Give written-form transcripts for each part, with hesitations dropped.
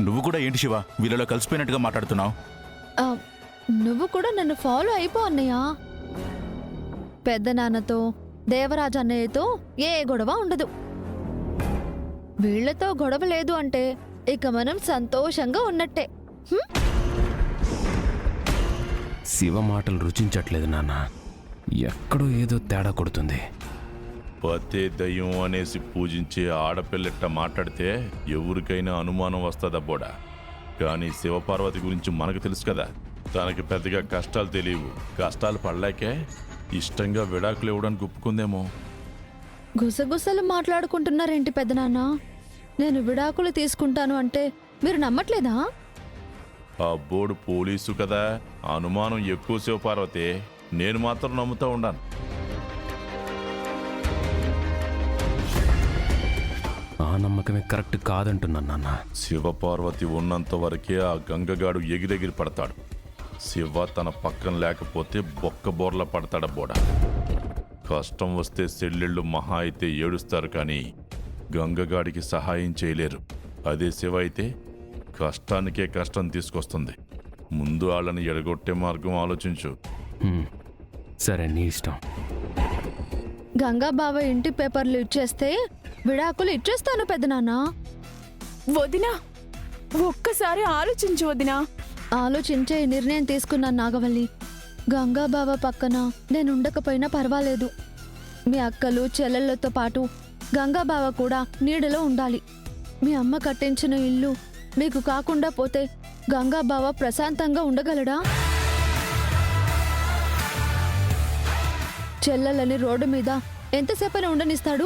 నువ్వు కూడా ఏంటి శివ వీళ్ళలో కలిసిపోయినట్టుగా మాట్లాడుతున్నావు? ఆ, నువ్వు కూడా నన్ను ఫాలో అయిపో అన్నయ్య. పెద్ద నాన్నతో దేవరాజ్ అన్నయ్యతో ఏ గొడవ ఉండదు. వీళ్లతో గొడవ లేదు అంటే ఇక మనం సంతోషంగా ఉన్నట్టే. శివ మాటలు రుచించట్లేదు నాన్న. ఎక్కడో ఏదో తేడా కొడుతుంది. పతే దయ్యం అనేసి పూజించే ఆడపిల్లెట్ట మాట్లాడితే ఎవరికైనా అనుమానం వస్తుందబ్బోడా. కానీ శివపార్వతి గురించి మనకు తెలుసు కదా, తనకి పెద్దగా కష్టాలు తెలియవు. కష్టాలు పడలేకే ఇష్టంగా విడాకులు ఇవ్వడానికి ఒప్పుకుందేమో. గుసగుసలు మాట్లాడుకుంటున్నారేంటి పెద్దనాన్న? నేను విడాకులు తీసుకుంటాను అంటే మీరు నమ్మట్లేదా? ఆ బోర్డు పోలీసు కదా, అనుమానం ఎక్కువ శివపార్వతి. నేను మాత్రం నమ్ముతా ఉండాను. ఆ నమ్మకమే కరెక్ట్ కాదంటున్నాను నాన్న. శివపార్వతి ఉన్నంత వరకే ఆ గంగగాడు ఎగిరెగిరి పడతాడు. శివ తన పక్కన లేకపోతే బొక్క బోర్ల పడతాడబ్బోడా. కష్టం వస్తే సెల్లెళ్ళు మహా అయితే ఏడుస్తారు, కానీ గంగగాడికి సహాయం చేయలేరు. అదే శివ అయితే కష్టానికే కష్టం తీసుకొస్తుంది. ముందు వాళ్ళని ఎడగొట్టే మార్గం ఆలోచించు. సరే, నీ ఇష్టం. గంగా బావ ఇంటి పేపర్లు ఇచ్చేస్తే విడాకులు ఇచ్చేస్తాను పెద్దనాన్న. వదినా, ఒక్కసారి ఆలోచించు వదినా. ఆలోచించే ఈ నిర్ణయం తీసుకున్నాను నాగవల్లి. గంగా బావ పక్కన నేను ఉండకపోయినా పర్వాలేదు. మీ అక్కలు చెల్లెళ్లతో పాటు గంగా బావ కూడా నీడలో ఉండాలి. మీ అమ్మ కట్టించిన ఇల్లు మీకు కాకుండా పోతే గంగా బావ ప్రశాంతంగా ఉండగలడా? చెల్లెలని రోడ్డు మీద ఎంతసేపని ఉండనిస్తాడు?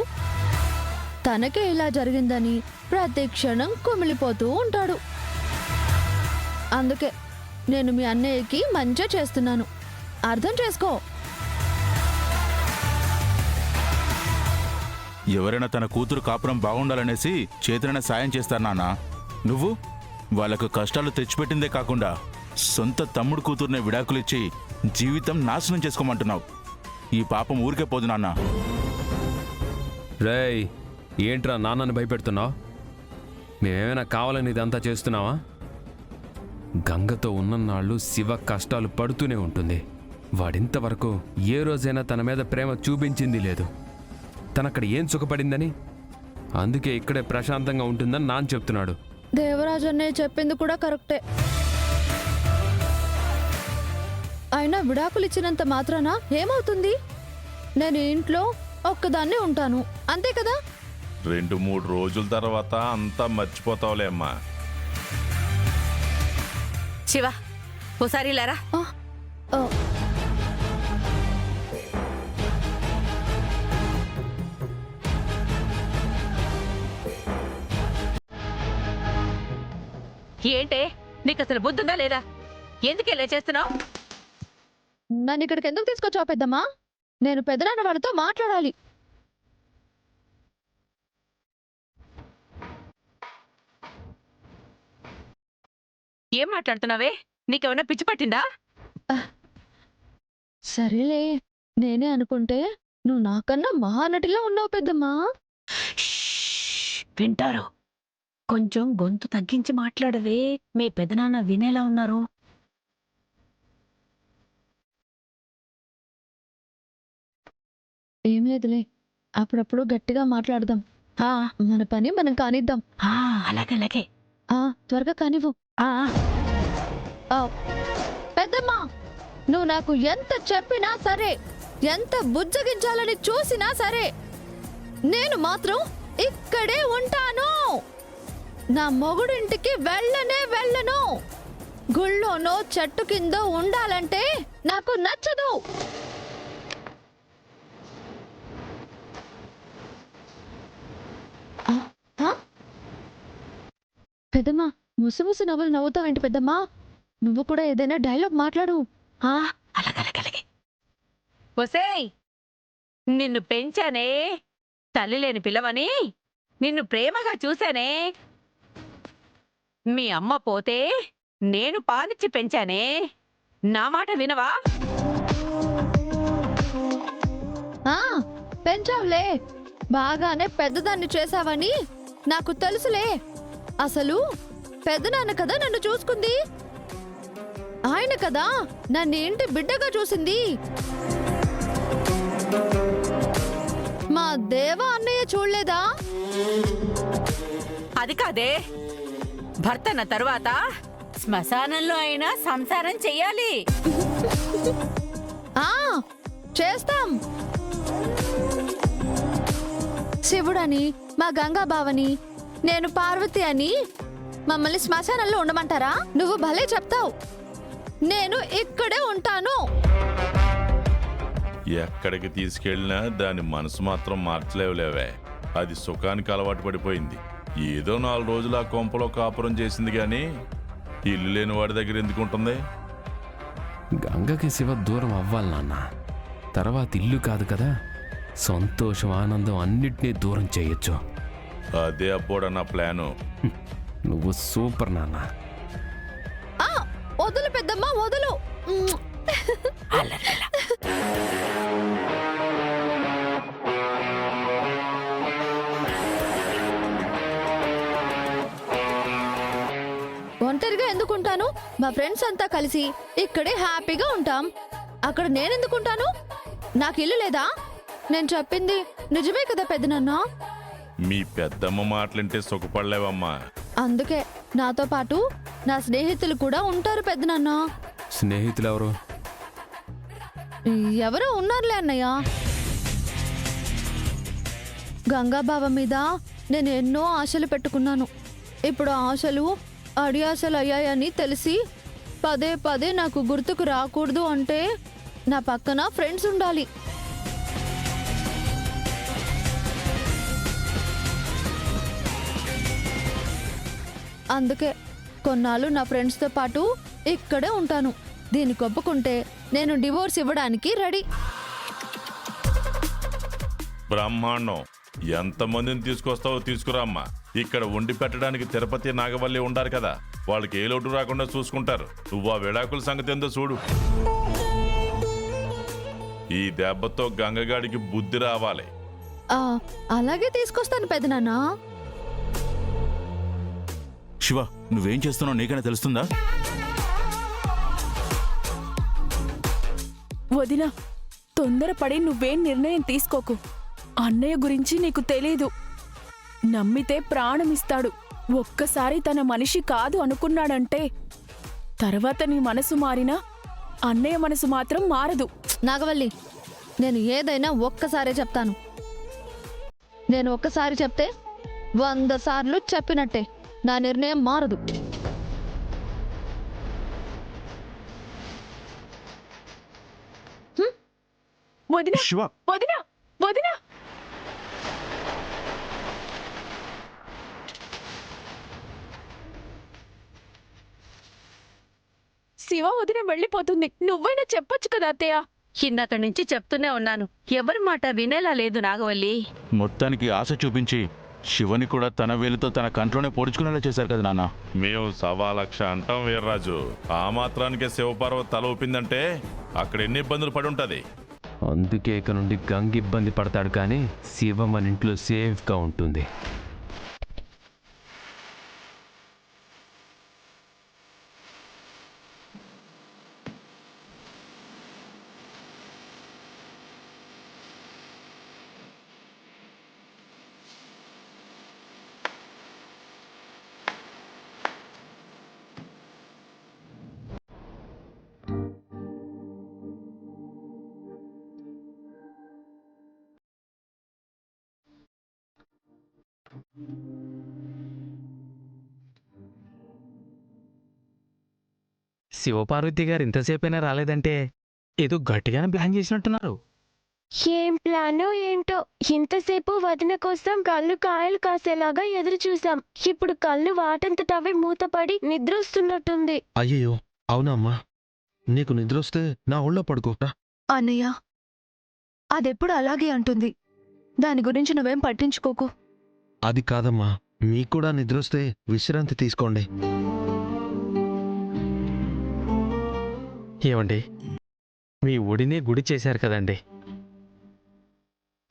తనకే ఇలా జరిగిందని ప్రతి క్షణం కుమిలిపోతూ ఉంటాడు. అందుకే నేను మీ అన్నయ్యకి మంచిగా చేస్తున్నాను, అర్థం చేసుకో. ఎవరైనా తన కూతురు కాపురం బాగుండాలనేసి చేతనైనా సాయం చేస్తారు నాన్న. నువ్వు వాళ్ళకు కష్టాలు తెచ్చిపెట్టిందే కాకుండా సొంత తమ్ముడు కూతురునే విడాకులిచ్చి జీవితం నాశనం చేసుకోమంటున్నావు. ఈ పాపం ఊరికే పోదు నాన్న. రేయ్, ఏంట్రా నాన్నని భయపెడుతున్నావు? మేమేమైనా కావాలని ఇదంతా చేస్తున్నావా? గంగతో ఉన్నన్నాళ్ళు శివ కష్టాలు పడుతూనే ఉంటుంది. వాడింతవరకు ఏ రోజైనా తన మీద ప్రేమ చూపించింది లేదు. తనక్కడ ఏం సుఖపడిందని? అందుకే ఇక్కడే ప్రశాంతంగా ఉంటుందని నాన్న చెప్తున్నాడు. దేవరాజు అన్నయ్య చెప్పింది కూడా కరెక్టే. అయినా విడాకులు ఇచ్చినంత మాత్రాన ఏమవుతుంది? నేను ఇంట్లో ఒక్కదాన్నే ఉంటాను, అంతే కదా? 2-3 రోజుల తర్వాత అంతా మర్చిపోతావులే అమ్మా. శివ, ఓసారి లేరా. ఆ, ఆ, ఏంటే, నీకు అసలు బుద్ధుందా లేదా? ఎందుకు ఇలా చేస్తున్నావు? నన్ను ఇక్కడికి ఎందుకు తీసుకొచ్చావు పెద్దమ్మా? నేను పెద్దనాన్న వాళ్ళతో మాట్లాడాలి. ఏం మాట్లాడుతున్నావే? నీకేమన్నా పిచ్చి పట్టిందా? సరేలే, నేనే అనుకుంటే నువ్వు నాకన్నా మహానటిలా ఉన్నావు పెద్దమ్మా. వింటారు. కొంచెం గొంతు తగ్గించి మాట్లాడవే, మీ పెదనాన్న వినేలా ఉన్నారు. ఏం లేదులే, అప్పుడప్పుడు గట్టిగా మాట్లాడదాం. మన పని మనం కానిద్దాం. అలాగే. త్వరగా కానివ్వు. పెద్దమ్మా, నువ్వు నాకు ఎంత చెప్పినా సరే, ఎంత బుజ్జగించాలని చూసినా సరే, నేను మాత్రం ఇక్కడే ఉంటాను. నా మొగుడింటికి వెళ్ళను. గుళ్ళోనో చెట్టు కిందో ఉండాలంటే నాకు నచ్చదు. పెద్దమ్మా, ముసుముసు నవ్వులు నవ్వుతావేంటి పెద్దమ్మా? నువ్వు కూడా ఏదైనా డైలాగ్ మాట్లాడు. అలాగే. ఒసేయ్, నిన్ను పెంచానే, తల్లి లేని పిల్లవని నిన్ను ప్రేమగా చూశానే. మీ అమ్మ పోతే నేను పాలిచ్చి పెంచానే, నా మాట వినవా? పెంచావులే, బాగానే పెద్దదాన్ని చేశావని నాకు తెలుసులే. అసలు పెద్దనాన్న కదా నన్ను చూసుకుంది. ఆయన కదా నన్ను ఇంటి బిడ్డగా చూసింది. మా దేవ అన్నయ్య చూడలేదా? అది కాదే, భర్తన తరువాత శ్మశానంలో అయినా సంసారం చెయ్యాలి. ఆ చేస్తాం. శివుడని, మా గంగా బావని, నేను పార్వతి అని మమ్మల్ని శ్మశానంలో ఉండమంటారా? నువ్వు భలే చెప్తావు. నేను ఇక్కడే ఉంటాను. ఎక్కడికి తీసుకెళ్ళినా దాని మనసు మాత్రం మార్చలేవులేవే. అది సుఖానికి అలవాటు పడిపోయింది. ఏదో 4 రోజులు ఆ కొంపలో కాపురం చేసింది కానీ ఇల్లు లేని వాడి దగ్గర ఎందుకు ఉంటుంది? గంగకి శివ దూరం అవ్వాలి నాన్న. తర్వాత ఇల్లు కాదు కదా, సంతోషం ఆనందం అన్నిటినీ దూరం చేయొచ్చు. అదే అబ్బోడా నా ప్లాను. నువ్వు సూపర్ నాన్న. ఆ వదులు పెద్దమ్మ, వదులు. ఒంటరిగా ఎందుకుంటాను? మా ఫ్రెండ్స్ అంతా కలిసి ఇక్కడే హ్యాపీగా ఉంటాం. అక్కడ నేనెందుకుంటాను? నాకు ఇల్లు లేదా? నేను చెప్పింది నిజమే కదా పెద్దనాన్న? మీ పెద్దమ్మ మాటలంటే సుఖపడలేవమ్మా. అందుకే నాతో పాటు నా స్నేహితులు కూడా ఉంటారు పెద్దనాన్న. స్నేహితులు ఎవరు? ఎవరో ఉన్నారులే అన్నయ్య. గంగాబావ మీద నేను ఎన్నో ఆశలు పెట్టుకున్నాను. ఇప్పుడు ఆ ఆశలు అడియాసలు అయ్యాయని తెలిసి పదే పదే నాకు గుర్తుకు రాకూడదు అంటే నా పక్కన ఫ్రెండ్స్ ఉండాలి. అందుకే కొన్నాళ్ళు నా ఫ్రెండ్స్తో పాటు ఇక్కడే ఉంటాను. దీనికి ఒప్పుకుంటే నేను డివోర్స్ ఇవ్వడానికి రెడీ. బ్రహ్మాండం. ఎంతమందిని తీసుకొస్తావో తీసుకురామ్మా. ఇక్కడ వండి పెట్టడానికి తిరుపతి నాగవల్లి ఉండారు కదా, వాళ్ళకి ఏ లోటు రాకుండా చూసుకుంటారు. నువ్వు ఆ విడాకుల సంగతి ఏందో చూడు. ఈ దెబ్బతో గంగగాడికి బుద్ధి రావాలి. అలాగే తీసుకొస్తాను పెదనాన్న. శివ, నువ్వేం చేస్తున్నావు నీకైనా తెలుస్తుందా? వదినా, తొందరపడి నువ్వేం నిర్ణయం తీసుకోకు. అన్నయ్య గురించి నీకు తెలీదు. నమ్మితే ప్రాణమిస్తాడు. ఒక్కసారి తన మనిషి కాదు అనుకున్నాడంటే తర్వాత నీ మనసు మారినా అన్నయ్య మనసు మాత్రం మారదు. నాగవల్లి, నేను ఏదైనా ఒక్కసారే చెప్తాను. నేను ఒక్కసారి చెప్తే 100 సార్లు చెప్పినట్టే. నా నిర్ణయం మారదు. వదినా, శివ, వదినా, వదినా. శివ వదిన వెళ్ళిపోతుంది. నువ్వైనా చెప్పొచ్చు కదా అత్తయ్య. ఇందాక నుంచి చెప్తూనే ఉన్నాను, ఎవరి మాట వినేలా లేదు నాగవల్లి. మొత్తానికి ఆశ చూపించి శివని కూడా తన వేలుతో తన కంట్లోనే పొడుచుకునేలా చేశారు కదా నాన్న. మేము 1,00,000 అంటాం వీర్రాజు. ఆ మాత్రానికే శివపార్వతి తల ఊపిందంటే అక్కడ ఎన్ని ఇబ్బందులు పడి ఉంటది. అందుకే ఇక నుండి గంగ ఇబ్బంది పడతాడు, కానీ శివ మన ఇంట్లో సేఫ్గా ఉంటుంది. శివపార్వతి గారు ఇంతసేపైనా రాలేదంటే ఏదో గట్టిగానే ప్లాన్ చేసినట్టున్నారు. ఏం ప్లానో ఏంటో, ఇంతసేపు వదిన కోసం కళ్ళు కాయలు కాసేలాగా ఎదురు చూసాం. ఇప్పుడు కళ్ళు వాటంతటవే మూతపడి నిద్రొస్తున్నట్టుంది. అయ్యయ్యో, అవునమ్మా. నీకు నిద్రొస్తే నా ఒళ్ళో పడుకోరా. అన్నయ్య, అదెప్పుడు అలాగే అంటుంది. దాని గురించి నువ్వేం పట్టించుకోకు. అది కాదమ్మా, మీకు కూడా నిద్రొస్తే విశ్రాంతి తీసుకోండి. ఏమండి, మీ ఒడినే గుడి చేశారు కదండి.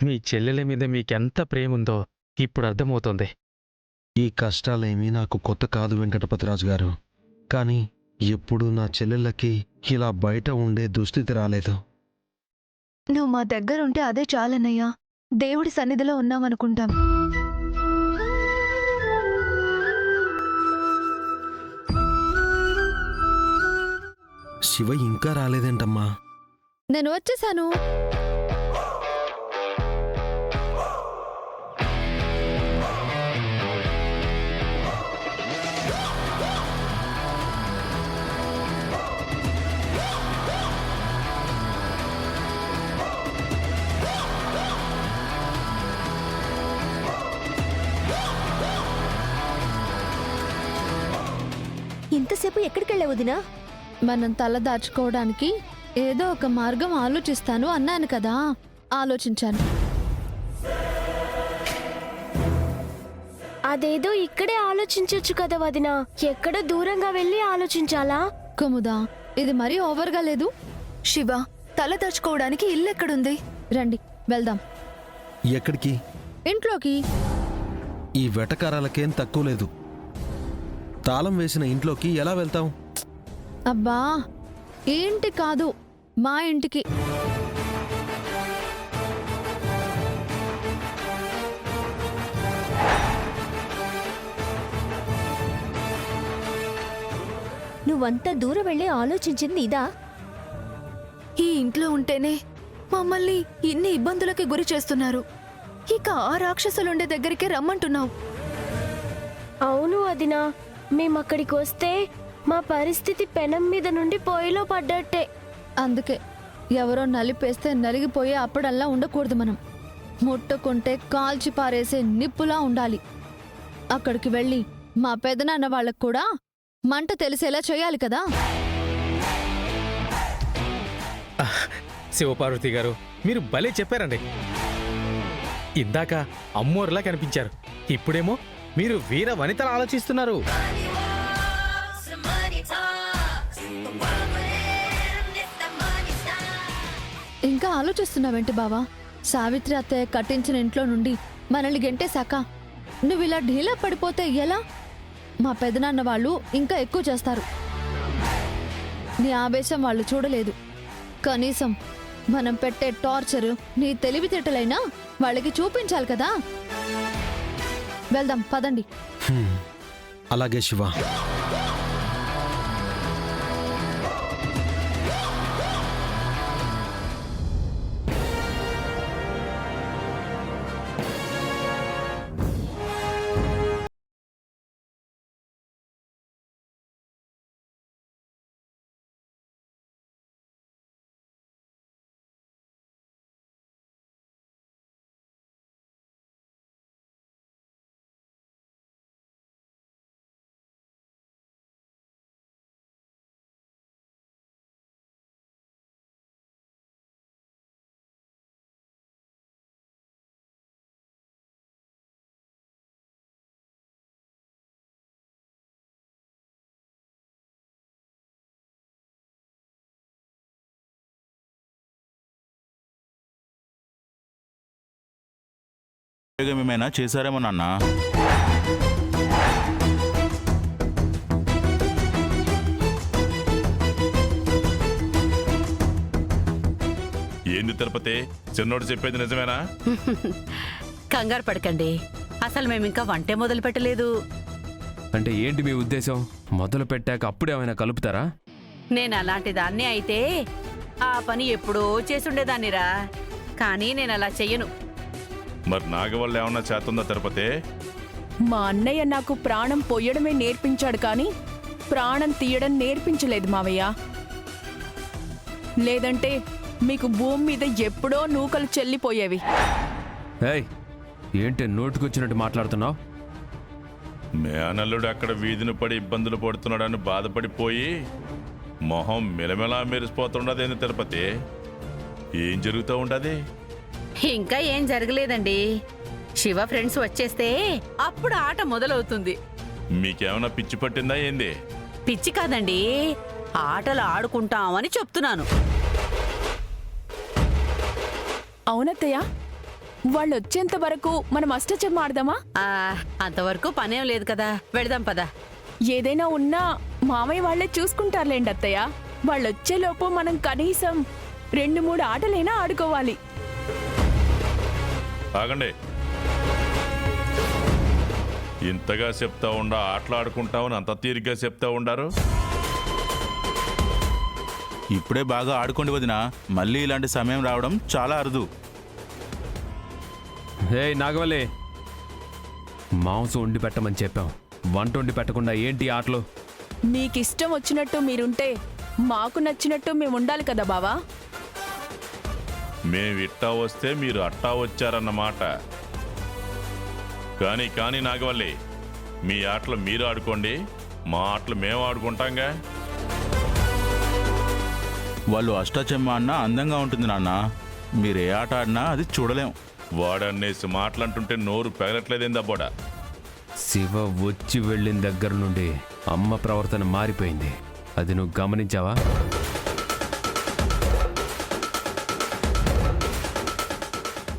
మీ చెల్లెల మీద మీకెంత ప్రేముందో ఇప్పుడు అర్థమవుతోంది. ఈ కష్టాలేమీ నాకు కొత్త కాదు వెంకటపతిరాజు గారు. కానీ ఎప్పుడు నా చెల్లెళ్ళకి ఇలా బయట ఉండే దుస్థితి రాలేదు. నువ్వు మా దగ్గర ఉంటే అదే చాలన్నయ్యా. దేవుడి సన్నిధిలో ఉన్నామనుకుంటాం. శివ ఇంకా రాలేదేంటమ్మా? నేను వచ్చేసాను. ఇంతసేపు ఎక్కడికెళ్ళావు వదినా? మనం తల దాచుకోవడానికి ఏదో ఒక మార్గం ఆలోచిస్తాను అన్నాను కదా, ఆలోచించాను. అదేదో ఇక్కడే ఆలోచించొచ్చు కదా వదినా. ఎక్కడ దూరంగా వెళ్ళి ఆలోచించాలా? కుముదా, ఇది మరీ ఓవర్గా లేదు? శివ, తల దాచుకోవడానికి ఇల్లు ఎక్కడుంది? రండి వెళ్దాం. ఎక్కడికి? ఇంట్లోకి. ఈ వెటకారాలకేం తక్కువ లేదు. తాళం వేసిన ఇంట్లోకి ఎలా వెళ్తాం? అబ్బా, ఈ ఇంటి కాదు, మా ఇంటికి. నువ్వంత దూరం వెళ్ళి ఆలోచించింది ఇదా? ఈ ఇంట్లో ఉంటేనే మమ్మల్ని ఇన్ని ఇబ్బందులకి గురి చేస్తున్నారు. ఇక ఆ రాక్షసులుండే దగ్గరికి రమ్మంటున్నావు. అవును వదినా, మేమక్కడికి వస్తే మా పరిస్థితి పెనం మీద నుండి పొయ్యిలో పడ్డట్టే. అందుకే ఎవరో నలిపేస్తే నలిగిపోయే అప్పుడల్లా ఉండకూడదు. మనం ముట్టుకుంటే కాల్చి పారేసే నిప్పులా ఉండాలి. అక్కడికి వెళ్ళి మా పెదనాన్న వాళ్ళకు కూడా మంట తెలిసేలా చేయాలి కదా. శివపార్వతి గారు, మీరు భలే చెప్పారండి. ఇందాక అమ్మోరులా కనిపించారు, ఇప్పుడేమో మీరు వీర వనితలు ఆలోచిస్తున్నారు. ఇంకా ఆలోచిస్తున్నావేంటి బావా? సావిత్రి అత్తయ్య కట్టించిన ఇంట్లో నుండి మనల్ని గెంటేశాక నువ్విలా ఢీలా పడిపోతే ఎలా? మా పెదనాన్న వాళ్ళు ఇంకా ఎక్కువ చేస్తారు. నీ ఆవేశం వాళ్ళు చూడలేదు. కనీసం మనం పెట్టే టార్చరు నీ తెలివితేటలైనా వాళ్ళకి చూపించాలి కదా. వెళ్దాం పదండి. అలాగే శివ. ఏమైనా చేశారేమో నాన్న. ఏంది తిరుపతి, చిన్నోడు చెప్పేది నిజమేనా? కంగారు పడకండి, అసలు మేము ఇంకా వంటే మొదలు పెట్టలేదు. అంటే ఏంటి మీ ఉద్దేశం? మొదలు పెట్టాక అప్పుడే ఏమైనా కలుపుతారా? నేను అలాంటి దాన్ని అయితే ఆ పని ఎప్పుడో చేసుండేదాన్నిరా. కానీ నేను అలా చెయ్యను. మరి నాగవల్ల ఏమన్నా చేస్తుందా తిరుపతి? మా అన్నయ్య నాకు ప్రాణం పొయ్యడమే నేర్పించాడు కానీ ప్రాణం తీయడం నేర్పించలేదు మావయ్య. లేదంటే మీకు భూమి మీద ఎప్పుడో నూకలు చెల్లిపోయేవి. ఏయ్, ఏంటి నోటుకొచ్చినట్టు మాట్లాడుతున్నావు? మేనల్లుడు అక్కడ వీధిని పడి ఇబ్బందులు పడుతున్నాడని బాధపడిపోయి మొహం మెలమెలా మెరిసిపోతుండదేంది తిరుపతి? ఏం జరుగుతూ ఉండదు? ఇంకా ఏం జరగలేదండి. శివ ఫ్రెండ్స్ వచ్చేస్తే అప్పుడు ఆట మొదలవుతుంది. మీకేమైనా పిచ్చి పట్టిందా ఏంది? పిచ్చి కాదండి, ఆటలు ఆడుకుంటామని చెప్తున్నాను. అవునత్తయ్య, వాళ్ళు వచ్చేంత వరకు మనం అష్టచెమ్మ ఆడదామా? అంతవరకు పనేం లేదు కదా, వెళదాం పద. ఏదైనా ఉన్నా మామయ్య వాళ్ళే చూసుకుంటారులేండి అత్తయ్య. వాళ్ళొచ్చేలోపు మనం కనీసం 2-3 ఆటలైనా ఆడుకోవాలి. ఆగండి. ఇంతగా చెప్తా ఉండా ఆటలాడుకుంటామని అంత తీరిగ్గా చెప్తా ఉండారు. ఇప్పుడే బాగా ఆడుకోండి వదినా, మళ్ళీ ఇలాంటి సమయం రావడం చాలా అరుదు. హే నాగవల్లి, మాంసం వండి పెట్టమని చెప్పాం, వంట వండి పెట్టకుండా ఏంటి ఆటలు? మీకిష్టం వచ్చినట్టు మీరుంటే మాకు నచ్చినట్టు మేము ఉండాలి కదా బావా. మేమిట్టా వస్తే మీరు అట్టా వచ్చారన్నమాట. కానీ నాగవల్లి, మీ ఆటలు మీరు ఆడుకోండి, మా ఆటలు మేము ఆడుకుంటాంగా. వాళ్ళు అష్టాచెమ్మ అన్నా అందంగా ఉంటుంది నాన్న, మీరు ఏ ఆట ఆడినా అది చూడలేం. వాడన్నేసి మాటలంటుంటే నోరు పెగలట్లేదేందబ్బోడా. శివ వచ్చి వెళ్ళిన దగ్గర నుండి అమ్మ ప్రవర్తన మారిపోయింది, అది నువ్వు గమనించావా?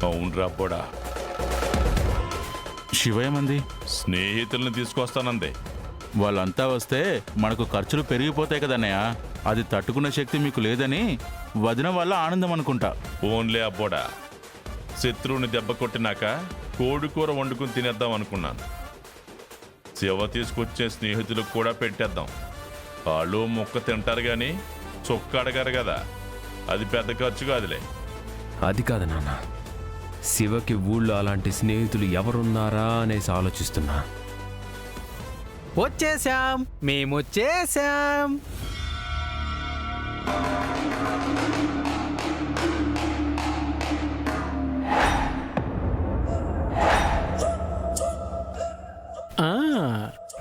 అవునరా అబ్బోడా. శివయమంది స్నేహితుల్ని తీసుకొస్తానందే. వాళ్ళంతా వస్తే మనకు ఖర్చులు పెరిగిపోతాయి కదన్నయ్య, అది తట్టుకునే శక్తి మీకు లేదని వదిన వల్ల ఆనందం అనుకుంటా. ఓన్లే అబ్బోడా, శత్రువుని దెబ్బ కొట్టినాక కోడికూర వండుకుని తినేద్దాం అనుకున్నాను. శివ తీసుకొచ్చే స్నేహితులకు కూడా పెట్టేద్దాం. వాళ్ళు ముక్క తింటారు కానీ చొక్క అడగారు కదా, అది పెద్ద ఖర్చు కాదులే. అది కాదు నాన్న, శివకి ఊళ్ళో అలాంటి స్నేహితులు ఎవరున్నారా అనేసి ఆలోచిస్తున్నా. వచ్చేసాం, మేమొచ్చేసాం.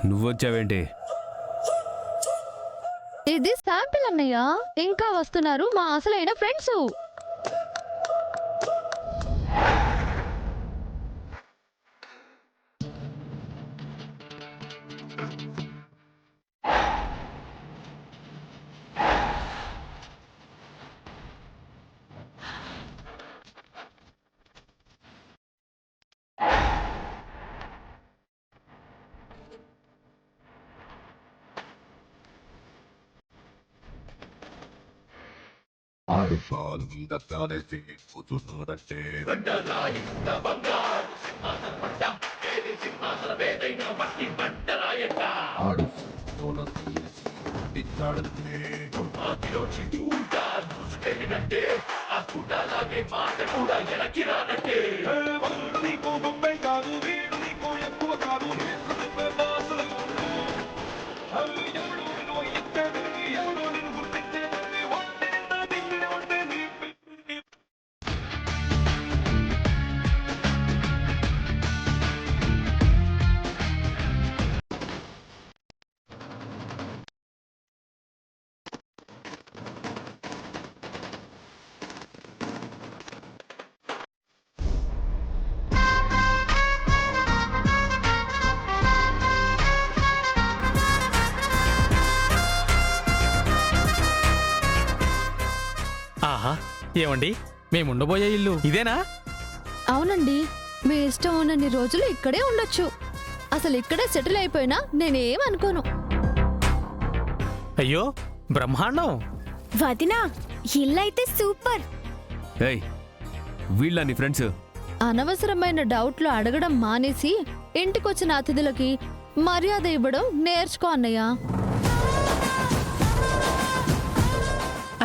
నువ్వొచ్చావేంటి? ఇది శాంపిల్ అన్నయ్య, ఇంకా వస్తున్నారు మా అసలైన ఫ్రెండ్స్. ఆహా, ఏమండి, మేముండబోయే ఇల్లు ఇదేనా? అవునండి, మీ ఇష్టం ఉన్నన్ని రోజులు ఇక్కడే ఉండొచ్చు. అసలు ఇక్కడే సెటిల్ అయిపోయినా నేనేం అనుకోను. అయ్యో బ్రహ్మాండం. వదినా, ఇల్లైతే సూపర్. ఏయ్, వీళ్ళ నీ ఫ్రెండ్స్? అనవసరమైన డౌట్లు అడగడం మానేసి ఇంటికొచ్చిన అతిథులకి మర్యాద ఇవ్వడం నేర్చుకో అన్నయ్య.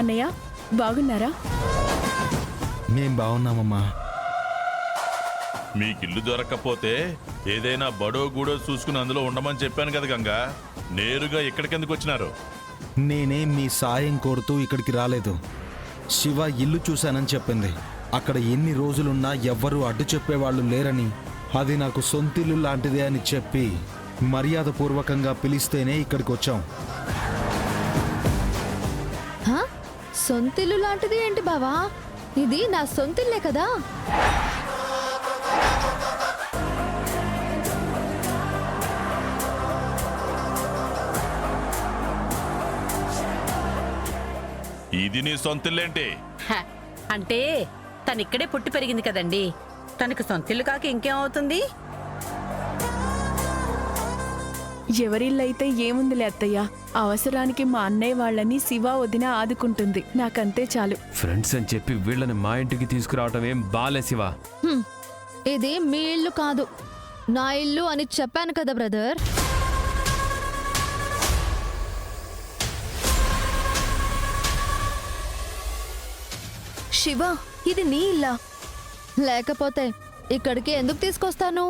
అన్నయ్య బాగున్నారా? మేం బాగున్నామమ్మా. మీకు ఇల్లు దొరక్కపోతే ఏదైనా బడో గూడో చూసుకుని అందులో ఉండమని చెప్పాను కదా గంగా. నేరుగా ఇక్కడికెందుకు వచ్చినారు? నేనేం మీ సాయం కోరుతూ ఇక్కడికి రాలేదు. శివ ఇల్లు చూశానని చెప్పింది. అక్కడ ఎన్ని రోజులున్నా ఎవ్వరూ అడ్డు చెప్పేవాళ్ళు లేరని, అది నాకు సొంతిల్లు లాంటిదే అని చెప్పి మర్యాదపూర్వకంగా పిలిస్తేనే ఇక్కడికి వచ్చాం. హా? సొంతిల్లు లాంటిది ఏంటి బావా? ఇది నా సొంతిల్లే కదా. ఇది నీ సొంతిల్లేంటి? అంటే తనిక్కడే పుట్టి పెరిగింది కదండి, తనకి సొంతిల్లు కాక ఇంకేమవుతుంది? ఎవరిల్లైతే ఏముందిలే అత్తయ్య, అవసరానికి మా అన్నయ్య వాళ్ళని శివ వదిన ఆదుకుంటుంది, నాకంతే చాలు. ఫ్రెండ్స్ అని చెప్పి వీళ్ళని మా ఇంటికి తీసుకురావటం ఏం బాలే శివ. హ్మ్. ఇది మీ ఇల్లు కాదు, నా ఇల్లు అని చెప్పాను కదా బ్రదర్. శివ, ఇది నీ ఇల్లా? లేకపోతే ఇక్కడికి ఎందుకు తీసుకొస్తాను?